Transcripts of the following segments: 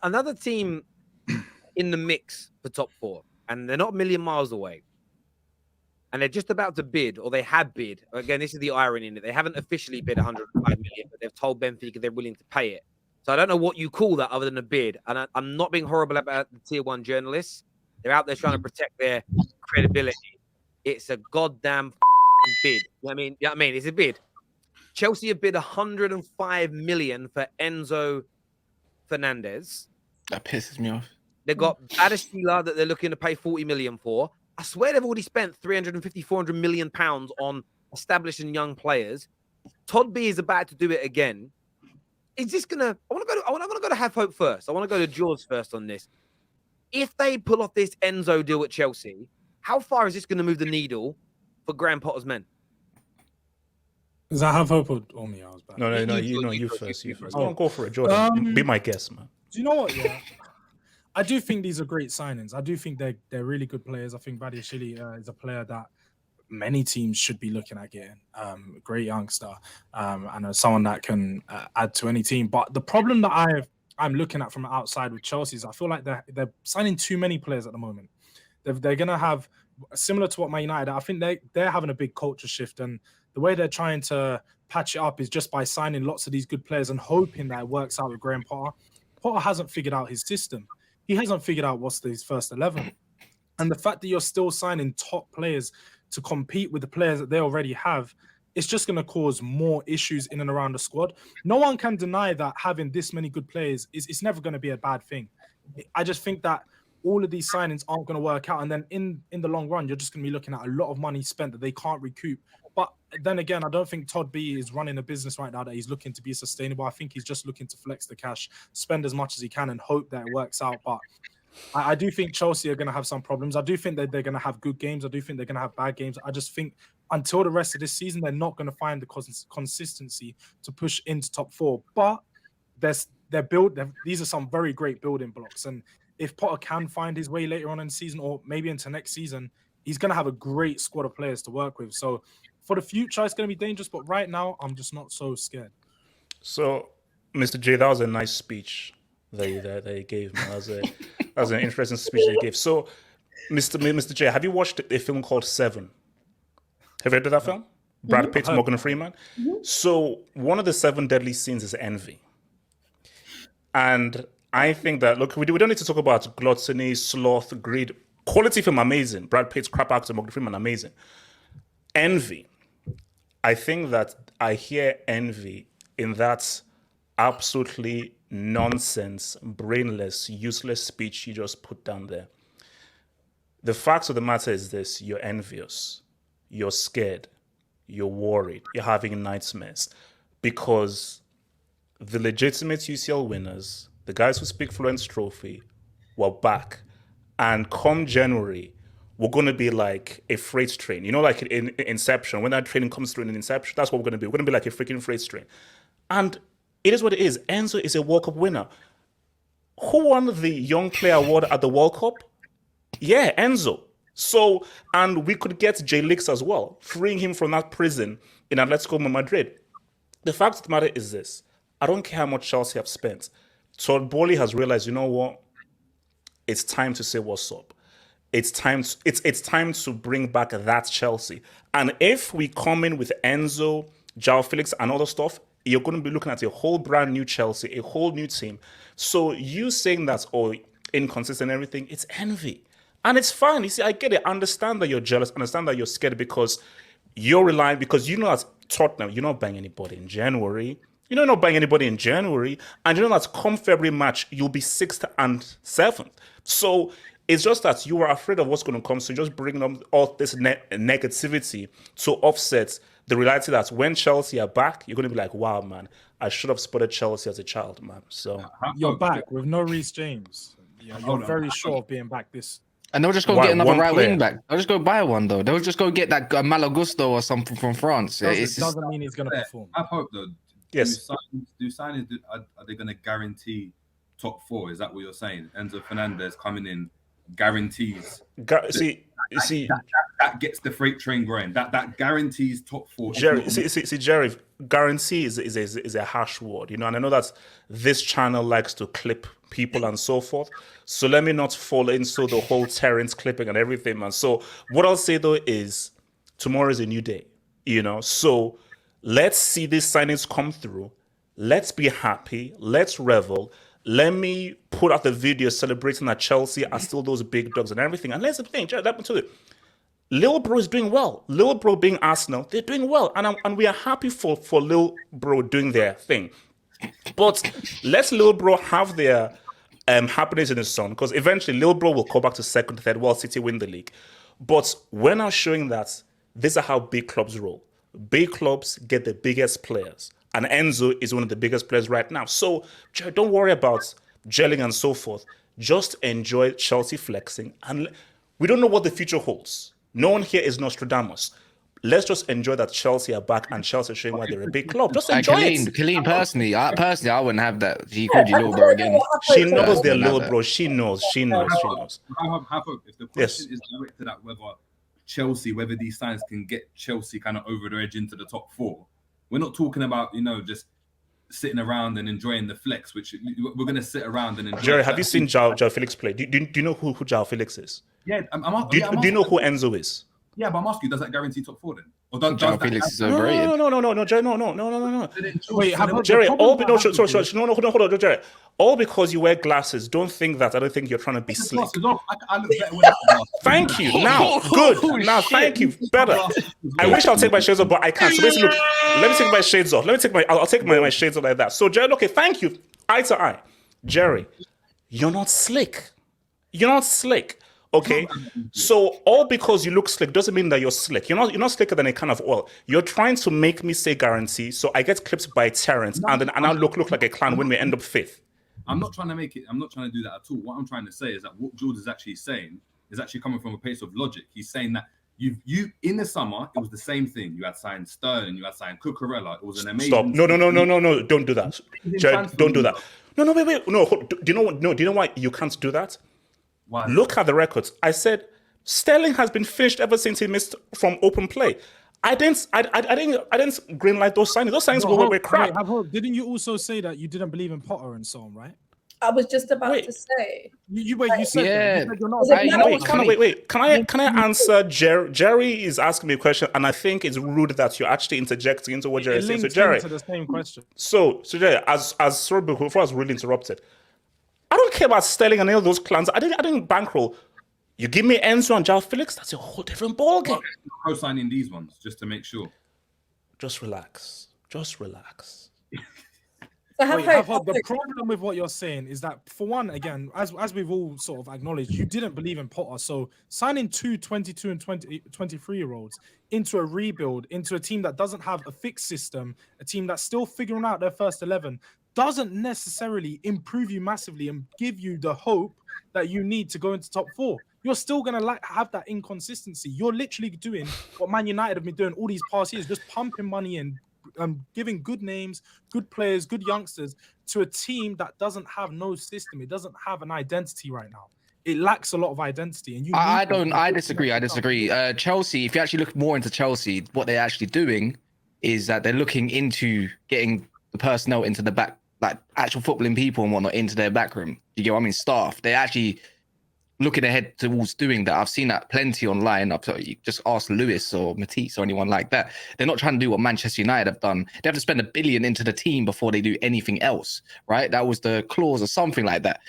Another team in the mix for top four, and they're not a million miles away. And they're just about to bid, or they have bid. Again, this is the irony in it. They haven't officially bid 105 million, but they've told Benfica they're willing to pay it. So I don't know what you call that other than a bid. And I'm not being horrible about the tier one journalists. They're out there trying to protect their credibility. It's a goddamn bid. You know what I mean? Yeah, I mean, it's a bid. Chelsea have bid 105 million for Enzo Fernandez. That pisses me off. They've got Badashila that they're looking to pay 40 million for. I swear they've already spent 350, 400 million pounds on establishing young players. Todd B is about to do it again. Is this gonna? I want to go to Have Hope first. I want to go to George first on this. If they pull off this Enzo deal at Chelsea, how far is this going to move the needle for Graham Potter's men? Does that Have Hope or me? I was bad. No, you first. You first. Go for it, Jordan. Be my guest, man. Do you know what? Yeah. I do think these are great signings. I do think they're really good players. I think Badiashile is a player that many teams should be looking at getting. Great youngster, and someone that can add to any team. But the problem that I'm looking at from outside with Chelsea is I feel like they're signing too many players at the moment. They're going to have, similar to what Man United, I think they're having a big culture shift, and the way they're trying to patch it up is just by signing lots of these good players and hoping that it works out with Graham Potter. Potter hasn't figured out his system. He hasn't figured out what's his first 11. And the fact that you're still signing top players to compete with the players that they already have, it's just going to cause more issues in and around the squad. No one can deny that having this many good players it's never going to be a bad thing. I just think that all of these signings aren't going to work out. And then in the long run, you're just going to be looking at a lot of money spent that they can't recoup. But then again, I don't think Todd B is running a business right now that he's looking to be sustainable. I think he's just looking to flex the cash, spend as much as he can and hope that it works out. But I do think Chelsea are going to have some problems. I do think that they're going to have good games. I do think they're going to have bad games. I just think until the rest of this season, they're not going to find the consistency to push into top four. But these are some very great building blocks. And if Potter can find his way later on in the season or maybe into next season, he's going to have a great squad of players to work with. So for the future, it's going to be dangerous. But right now, I'm just not so scared. So, Mr. J, that was a nice speech that you gave, man. That was an interesting speech that you gave. So, Mr. J, have you watched a film called Seven? Have you heard of that film? Brad Pitt, Morgan Freeman. So, one of the 7 deadly sins is envy. And I think that, look, we don't need to talk about gluttony, sloth, greed. Quality film, amazing. Brad Pitt's crap actor, Morgan Freeman, amazing. Envy. I think that I hear envy in that absolutely nonsense, brainless, useless speech you just put down there. The fact of the matter is this: you're envious, you're scared, you're worried, you're having nightmares because the legitimate UCL winners, the guys who speak Florence Trophy, were back. And come January, we're going to be like a freight train. You know, like in Inception, when that train comes through in Inception, that's what we're going to be. We're going to be like a freaking freight train. And it is what it is. Enzo is a World Cup winner. Who won the Young Player Award at the World Cup? Yeah, Enzo. So, and we could get J Leaks as well, freeing him from that prison in Atletico Madrid. The fact of the matter is this: I don't care how much Chelsea have spent. Todd Bowley has realized, you know what? It's time to say what's up. It's time to bring back that Chelsea. And if we come in with Enzo, João Felix, and other stuff, you're going to be looking at a whole brand new Chelsea, a whole new team. So you saying that's inconsistent and everything, it's envy. And it's fine. You see, I get it. I understand that you're jealous. I understand that you're scared because you're relying, because you know that Tottenham, you're not buying anybody in January. You're not buying anybody in January. And you know that come February match, you'll be 6th and 7th. So it's just that you are afraid of what's going to come. So just bring up all this negativity to offset the reality that when Chelsea are back, you're going to be like, wow, man, I should have spotted Chelsea as a child, man. So you're back with no Reece James. Yeah, you're very sure of being back this. And they'll just go get another right wing back. They'll just go buy one, though. They'll just go get that Malagusto or something from France. It doesn't mean he's going to perform. I hope, though. Yes. Are they going to guarantee top 4? Is that what you're saying? Enzo Fernandez coming in guarantees. That gets the freight train going. That guarantees top 4. Jerry, Jerry, guarantee is a harsh word, you know, and I know that this channel likes to clip people and so forth. So let me not fall into the whole Terrace clipping and everything, man. So what I'll say though is tomorrow is a new day, you know. So let's see these signings come through. Let's be happy. Let's revel. Let me put out the video celebrating that Chelsea are still those big dogs and everything. And let's think, let me tell you, Lil Bro is doing well. Lil Bro being Arsenal, they're doing well. And we are happy for Lil Bro doing their thing. But let's Lil Bro have their happiness in the sun, because eventually Lil Bro will go back to second, third, while City win the league. But we're now showing that these are how big clubs roll. Big clubs get the biggest players. And Enzo is one of the biggest players right now. So don't worry about gelling and so forth. Just enjoy Chelsea flexing. And we don't know what the future holds. No one here is Nostradamus. Let's just enjoy that Chelsea are back and Chelsea are showing why they're a big club. Just enjoy it. Colleen, personally, I wouldn't have that. She called you little bro again. She knows they're little bro. She knows. If the question is directed at whether these signs can get Chelsea kind of over the edge into the top 4, we're not talking about, you know, just sitting around and enjoying the flex, which we're going to sit around and enjoy. Jerry, have you seen João Felix play? Do you know who João Felix is? Yeah. Do you know who Enzo is? Yeah, but I'm asking you, does that guarantee top 4 then? Or João Felix is overrated. No, Jerry, no. Wait, Jerry, hold on, Jerry. All because you wear glasses, don't think that I don't think you're trying to be slick. I look better without glasses. Thank you. Now, good. Now, thank you. Better. I wish I'll take my shades off, but I can't. So basically, look, let me take my shades off. I'll take my shades off like that. So, Jerry, okay, thank you. Eye to eye. Jerry, you're not slick. Okay, so all because you look slick doesn't mean that you're slick. You're not slicker than a can of oil. You're trying to make me say guarantee, so I get clipped by Terrace, and I look like a clown when we end up 5th. I'm not trying to do that at all. What I'm trying to say is that what George is actually saying is actually coming from a place of logic. He's saying that you in the summer it was the same thing. You had signed Sterling, you had signed Cucurella. It was an amazing. Stop! No! Don't do that. Jared, don't do that. No! Wait! No! Do you know why you can't do that? Why? Look at the records. I said Sterling has been finished ever since he missed from open play. I didn't green light those signings. Those signings were crap. Didn't you also say that you didn't believe in Potter and so on, right? I was just about to say. You said yeah. that. You said you're not. Wait. Can I answer? Jerry is asking me a question, and I think it's rude that you're actually interjecting into what Jerry is saying. So Jerry, to the same question. So Jerry, sorry before I was really interrupted. I don't care about Sterling and any of those clans. I didn't bankroll. You give me Enzo and João Felix, that's a whole different ballgame. Co-signing these ones just to make sure. Just relax. So the problem with what you're saying is that, for one, again, as we've all sort of acknowledged, you didn't believe in Potter. So signing 22 and 23-year-olds into a rebuild, into a team that doesn't have a fixed system, a team that's still figuring out their first 11, doesn't necessarily improve you massively and give you the hope that you need to go into top 4. You're still going to have that inconsistency. You're literally doing what Man United have been doing all these past years, just pumping money in, giving good names, good players, good youngsters to a team that doesn't have no system. It doesn't have an identity right now. It lacks a lot of identity. And I disagree. Chelsea, if you actually look more into Chelsea, what they're actually doing is that they're looking into getting the personnel into the back, like actual footballing people and whatnot, into their back room. You get what I mean? Staff. They're actually looking ahead towards doing that. I've seen that plenty online. You just ask Lewis or Matisse or anyone like that. They're not trying to do what Manchester United have done. They have to spend $1 billion into the team before they do anything else, right? That was the clause or something like that.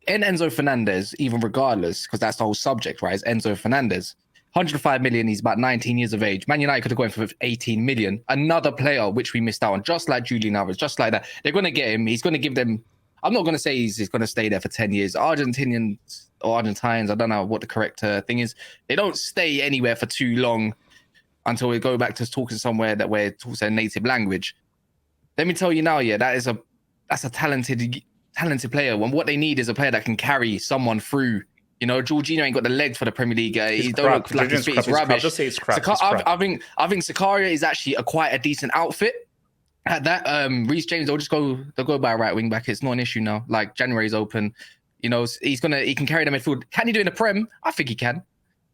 And Enzo Fernandez, even regardless, because that's the whole subject, right? It's Enzo Fernandez. 105 million, he's about 19 years of age. Man United could have gone for 18 million. Another player which we missed out on, just like Julian Alvarez, just like that. They're going to get him. He's going to give them, I'm not going to say he's going to stay there for 10 years. Argentinians or Argentines, I don't know what the correct thing is. They don't stay anywhere for too long until we go back to talking somewhere that where it talks their native language. Let me tell you now, that's a talented player. And what they need is a player that can carry someone through. You know, Jorginho ain't got the legs for the Premier League. He don't look like his feet is rubbish. Just say it's crap. I think Sakaria is actually quite a decent outfit. At that, Reece James, they'll go by a right wing back. It's not an issue now. Like January's open. You know, he can carry the midfield. Can he do it in the Prem? I think he can.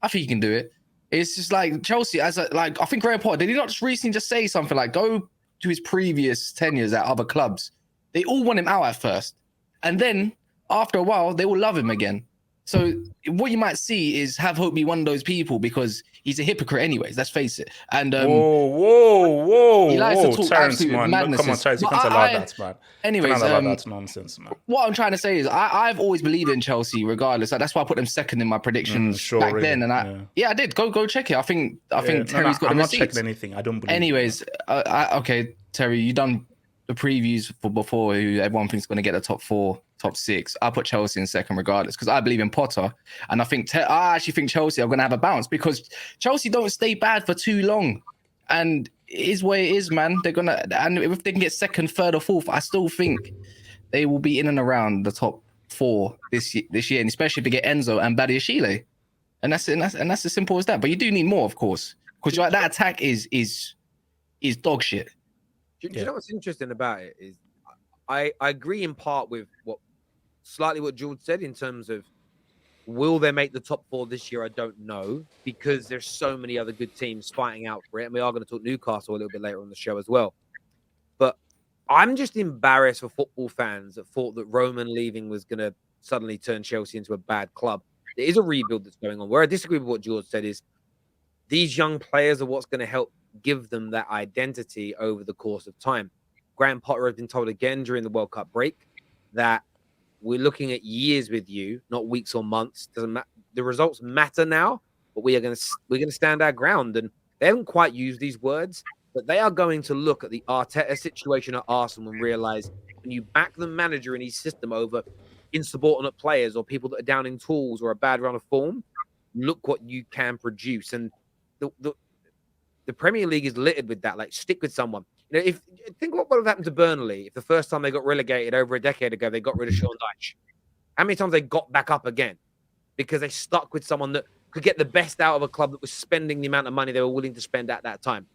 I think he can do it. It's just like Chelsea, I think Graham Potter, did he not just recently just say something like, go to his previous tenures at other clubs? They all want him out at first. And then after a while, they will love him again. So what you might see is Have Hope be one of those people because he's a hypocrite anyways, let's face it. And whoa, he likes to talk Terrace, absolute man. madnesses. Come on, Terrace, you can't allow that, man. Anyways, you can't allow that nonsense, man. What I'm trying to say is I've always believed in Chelsea regardless. That's why I put them second in my predictions back then. And I did. Go check it. I think Terry's got the receipts. I'm not checking anything. I don't believe. Anyways, okay, Terry, you done the previews for before who everyone thinks is going to get the top 4, top 6. I put Chelsea in second regardless because I believe in Potter. And I actually think Chelsea are going to have a bounce because Chelsea don't stay bad for too long. And it is what it is, man. And if they can get second, third, or fourth, I still think they will be in and around the top 4 this year, and especially if they get Enzo and Badiashile. And that's as simple as that. But you do need more, of course, because that attack is dog shit. Do you know what's interesting about it is I agree in part with what George said in terms of will they make the top 4 this year? I don't know because there's so many other good teams fighting out for it. And we are going to talk Newcastle a little bit later on the show as well. But I'm just embarrassed for football fans that thought that Roman leaving was going to suddenly turn Chelsea into a bad club. There is a rebuild that's going on. Where I disagree with what George said is these young players are what's going to help give them that identity over the course of time. Graham Potter has been told again during the World Cup break that we're looking at years with you, not weeks or months. Doesn't matter. The results matter now, but we're going to stand our ground. And they haven't quite used these words, but they are going to look at the Arteta situation at Arsenal and realize when you back the manager in his system over insubordinate players or people that are down in tools or a bad run of form, look what you can produce. And the Premier League is littered with that. Like, stick with someone. You know, think what would have happened to Burnley if the first time they got relegated over a decade ago, they got rid of Sean Dyche. How many times they got back up again? Because they stuck with someone that could get the best out of a club that was spending the amount of money they were willing to spend at that time.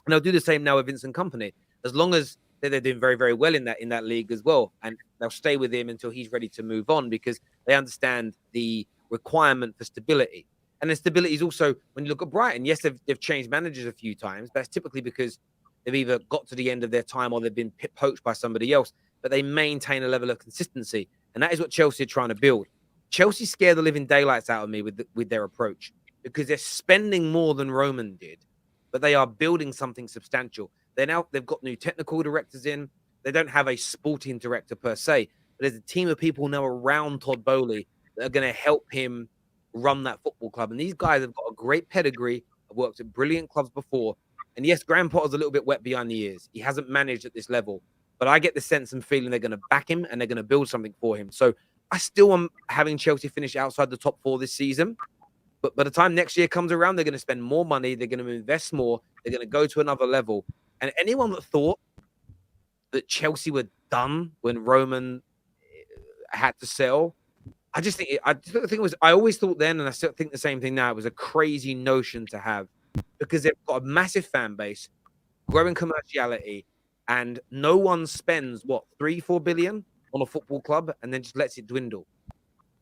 And they'll do the same now with Vincent Kompany, as long as they're doing very, very well in that league as well. And they'll stay with him until he's ready to move on because they understand the requirement for stability. And the stability is also, when you look at Brighton, yes, they've changed managers a few times. That's typically because they've either got to the end of their time or they've been poached by somebody else. But they maintain a level of consistency. And that is what Chelsea are trying to build. Chelsea scare the living daylights out of me with their approach because they're spending more than Roman did, but they are building something substantial. They've got new technical directors in. They don't have a sporting director per se, but there's a team of people now around Todd Bowley that are going to help him run that football club. And these guys have got a great pedigree. Have worked at brilliant clubs before. And yes, Graham Potter's a little bit wet behind the ears. He hasn't managed at this level, but I get the sense and feeling they're going to back him and they're going to build something for him. So I still am having Chelsea finish outside the top 4 this season. But by the time next year comes around, they're going to spend more money. They're going to invest more. They're going to go to another level. And anyone that thought that Chelsea were done when Roman had to sell, I always thought then, and I still think the same thing now, it was a crazy notion to have because they've got a massive fan base, growing commerciality, and no one spends, 3-4 billion on a football club and then just lets it dwindle.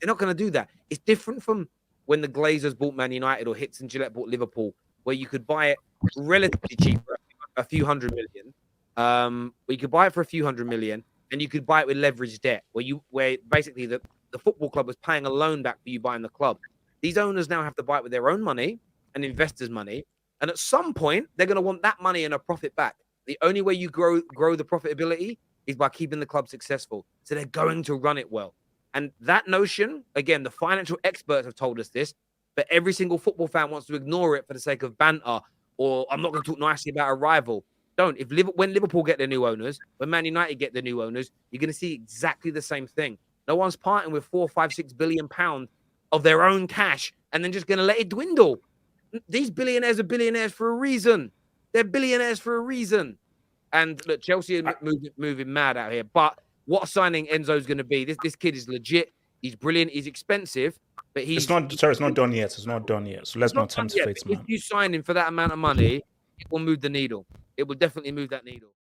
They're not going to do that. It's different from when the Glazers bought Man United or Hitz and Gillette bought Liverpool, where you could buy it relatively cheap for a few hundred million. Where you could buy it for a few hundred million, and you could buy it with leveraged debt, where basically the football club was paying a loan back for you buying the club. These owners now have to buy it with their own money and investors' money, and at some point they're going to want that money and a profit back. The only way you grow the profitability is by keeping the club successful. So they're going to run it well. And that notion, again, the financial experts have told us this, but every single football fan wants to ignore it for the sake of banter, or I'm not going to talk nicely about a rival. Don't. When Liverpool get their new owners, when Man United get their new owners, you're going to see exactly the same thing. No one's parting with 4, 5, 6 billion pounds of their own cash and then just going to let it dwindle. These billionaires are billionaires for a reason. They're billionaires for a reason. And look, Chelsea are moving mad out here. But what signing Enzo's going to be? This kid is legit. He's brilliant. He's expensive, but it's not done yet. It's not done yet. So let's not tempt fate, man. If you sign him for that amount of money, it will move the needle. It will definitely move that needle.